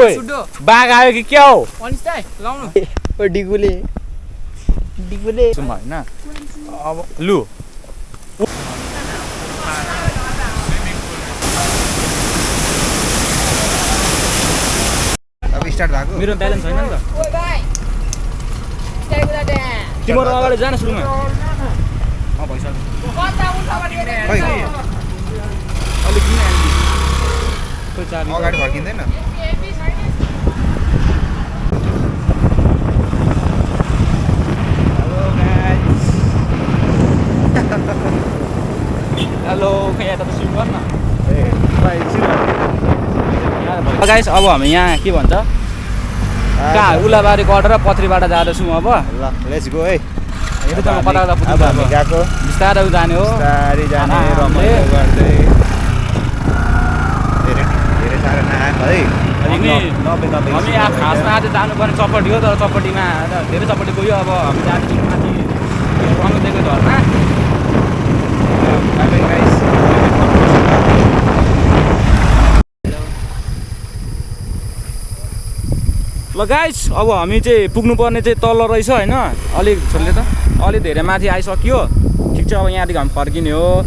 बाघ आयो कि क्या हो डिगुले सुम हैन अब लु अब स्टार्ट भएको मेरो ब्यालेन्स छैन नि त तिम्रो अगाडि जान सुरुमा पैसा अलिक किन अगाडि फर्किँदैन हेलो यहाँ त स्विम गर्न गाइस अब हामी यहाँ के भन्छ कहाँ उर्लाबारी कटेर पथरीबाट जाँदैछौँ अब ल लेट्स गो है हेर्नु त कता कता पुग्नु हामी गएको बिस्तारै जाने हो बिस्तारै जाने रमाइलो गर्दै धेरै साह्रो नआएको है हामी यहाँ खासमा आज जानुपर्ने चपटी हो तर चपटीमा धेरै चपटी गयो अब हामी जाँदैछौँ माथि रङ्गदेको झर्ना ल गाइस अब हामी चाहिँ पुग्नुपर्ने चाहिँ तल रहेछ होइन अलिक छोड्ले त अलिक धेरै माथि आइसक्यो ठिक छ अब यहाँदेखि हामी फर्किने हो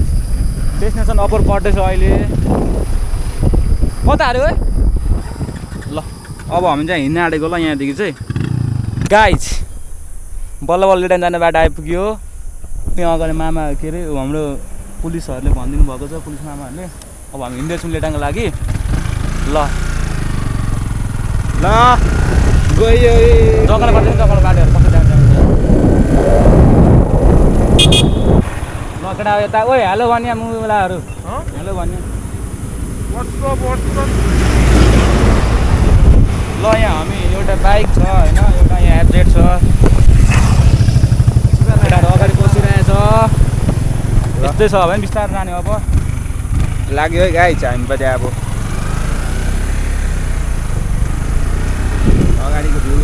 डेस्टिनेसन अप्पर पर्दैछ अहिले कता अरे है ल अब हामी चाहिँ हिँड्न आँटेको ल यहाँदेखि चाहिँ गाइस बल्ल बल्ल रिटर्न जाने बाटो आइपुग्यो त्यहाँ अगाडि मामा के अरे हाम्रो पुलिसहरूले भनिदिनु भएको छ पुलिस मामाहरूले अब हामी हिँड्दैछौँ लेटाङको लागि ल ल गयो जग्गा पर्दैन जग्गा बाटोहरू कसरी जान्छ ल केटा यता ओ हेलो भन्या मुलाहरू हेलो भन्या ल यहाँ हामी एउटा बाइक छ होइन एउटा यहाँ एब्जेट छ केटाहरू अगाडि बसिरहेछ यस्तै छ भने बिस्तारै जाने अब लाग्यो है गाइस हामी पनि अब अगाडिको भ्यू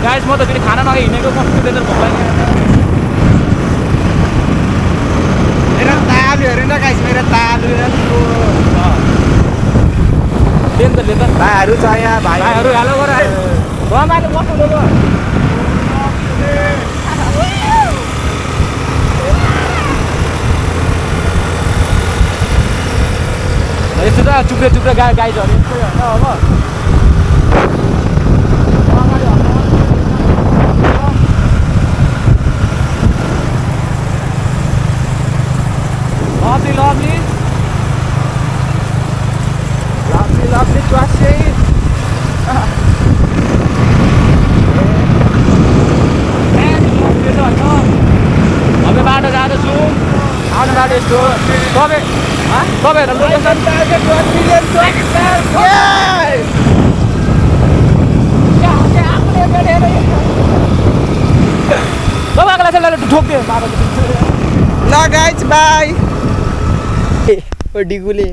गाइस म त फेरि खाना नखाइ हिँडेको कस्तो बेदर भोक लाग्यो मेरो तालु हेर न गाइस मेरो तालु देन त लेन भाइहरू छ यहाँ भाइहरू हेलो गर रमाइलो बस्नु ल यस्तो त चुप्रे चुप्रे गाइजहरू यस्तै होइन अब lovely trashy अब बाटो जाँदैछु आउने बाटो यस्तो तपाईँहरू लोकेसन तपाईँलाई ठोक्दियो बाटो ल गाइस बाई डिगुले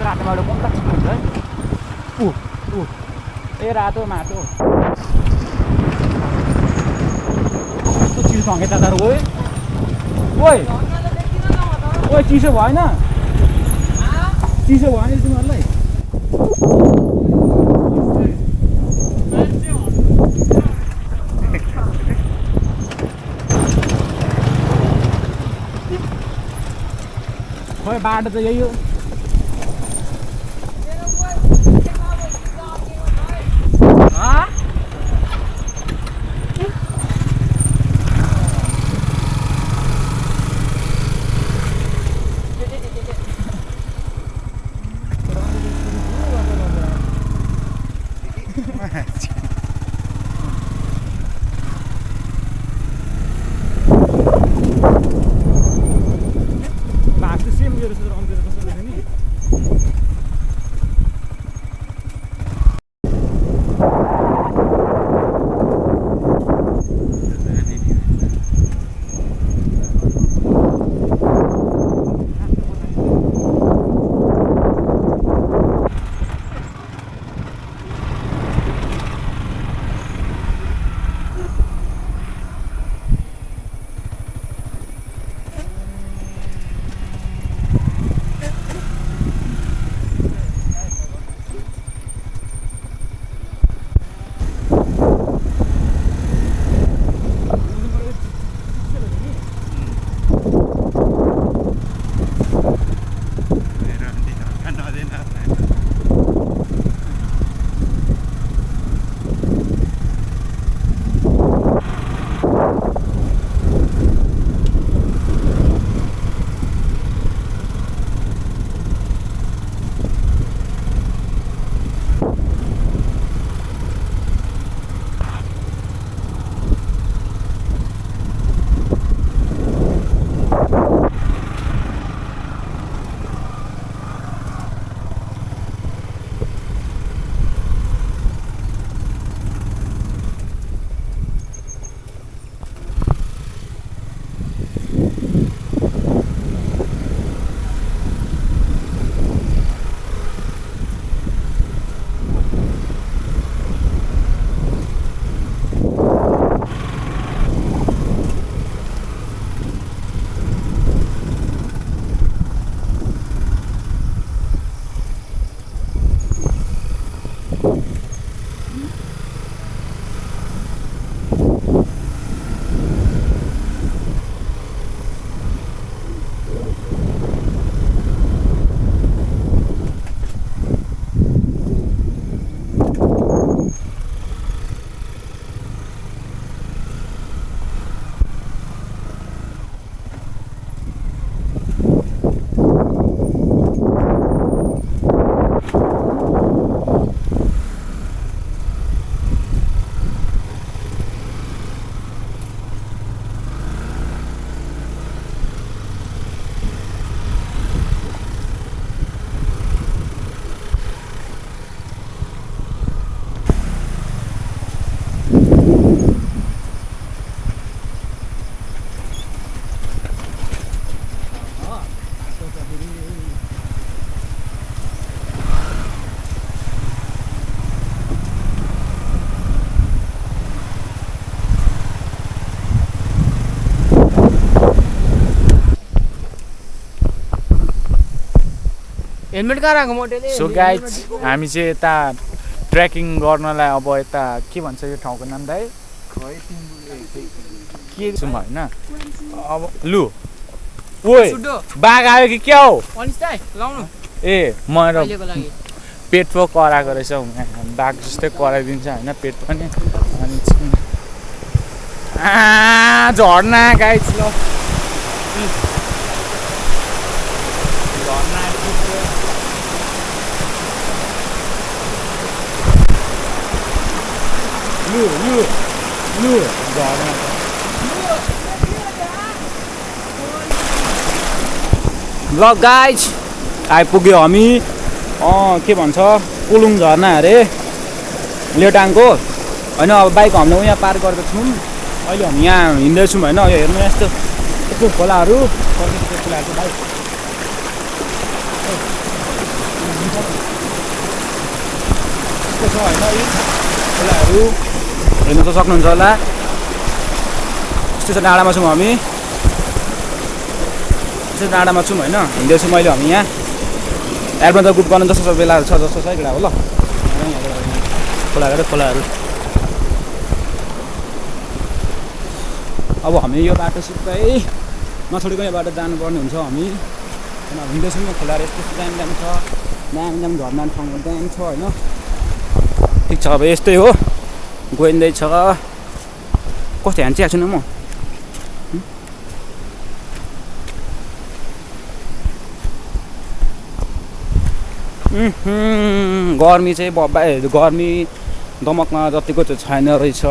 रातो बाटो कम्ता चिप्लो हुन्छ है ए रातो माटो कस्तो चिसो सँगै दादाहरू गयो ओइ चिसो भएन तिमीहरूलाई खोइ बाटो त यही हो हेलमेट कहाँ राखेको मोटेले सो गाइज हामी चाहिँ यता ट्रेकिङ गर्नलाई अब यता के भन्छ यो ठाउँको नाम दाइ के छौँ होइन अब लु ओइ बाघ आयो कि क्या हो ए म पेट पो कराएको रहेछ बाघ जस्तै कराइदिन्छ होइन पेट पनि अनि झर्ना गाइज ल झर्ना लु झर्ना ल गाइज आइपुग्यो हामी के भन्छ कोलुङ झर्ना अरे लेटाङको होइन अब बाइक हामीले यहाँ पार्क गर्दैछौँ अहिले हामी यहाँ हिँड्दैछौँ होइन यो हेर्नु यस्तो खोलाहरू बाइक छ होइन यी खोलाहरू हेर्न त सक्नुहुन्छ होला। यस्तो छ डाँडामा छौँ हामी, यस्तो डाँडामा छौँ होइन, हिँड्दैछु मैले हामी यहाँ। एडभेन्चर ग्रुप गर्नु जस्तो बेलाहरू छ जस्तो छ केटा हो ल। खोलाहरू अब हामी यो बाटो सिधै नछोडिकन यो बाटो जानुपर्ने हुन्छ हामी। हिँड्दैछौँ खोलाहरू यस्तो दामी दामी छ, दामी झर्ना ठाउँहरू दामी छ होइन। ठिक छ अब यस्तै हो, गइँदैछ। कस्तो ह्यान्ड चाहिँ आएको छु म। गर्मी चाहिँ गर्मी दमकमा जतिको चाहिँ छैन रहेछ।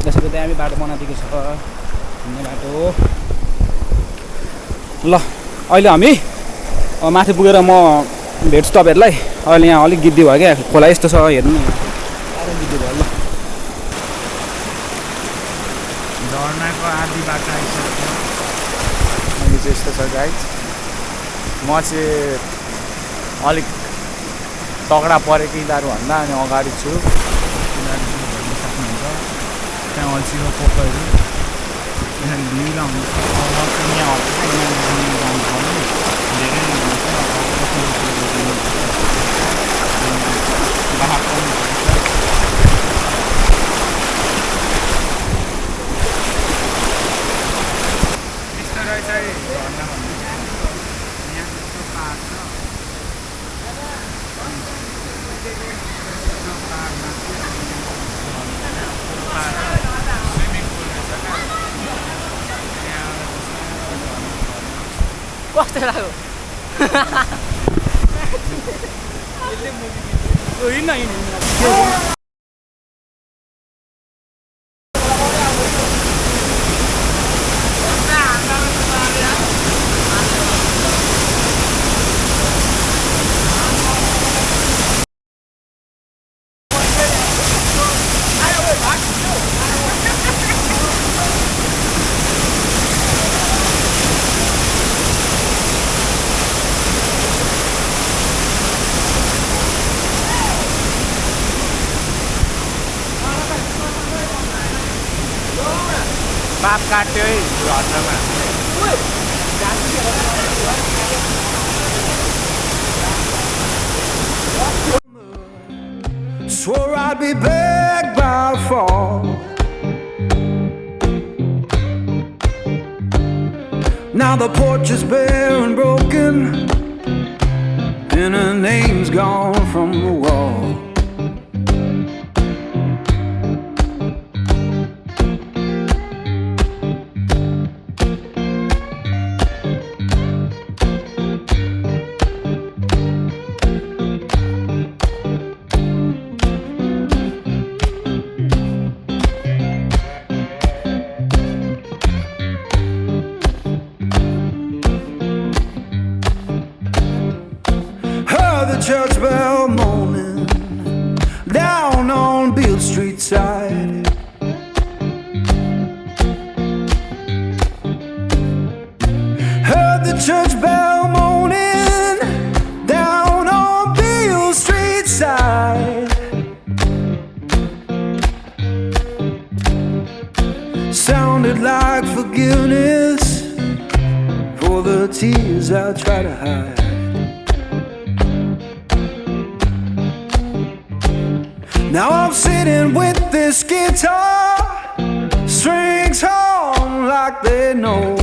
त्यसरी दामी बाटो बनाइदिएको छ, हिँड्ने बाटो। ल अहिले हामी माथि पुगेर म भेट्छु तपाईँहरूलाई। अहिले यहाँ अलिक गिद्दी भयो क्या, खोला यस्तो छ हेर्नु न, साह्रो गिद्दी भयो। ल झर्नाको आधी बाटो आइसक्यो। अहिले चाहिँ यस्तो छ गाइज। म चाहिँ अलिक तगडा परेको यिनीहरूभन्दा अनि अगाडि छु। यिनीहरू हेर्न सक्नुहुन्छ त्यहाँ अल्छीको पोखरहरू, यहाँ भ्यू लाउनु यस्तो रहेछ झर्ना भन्नु यहाँ यस्तो पाहाड छ। कस्तो लाग्यो? बात काट्यो है झर्नामा। Swore I'd be back by fall. Now the porch is bare and broken, and her name's gone from the wall. Church bell moaning down on Beale Street side. Heard the church bell moaning down on Beale Street side. Sounded like forgiveness for the tears I try to hide. Now I'm sitting with this guitar, strings hum like they know.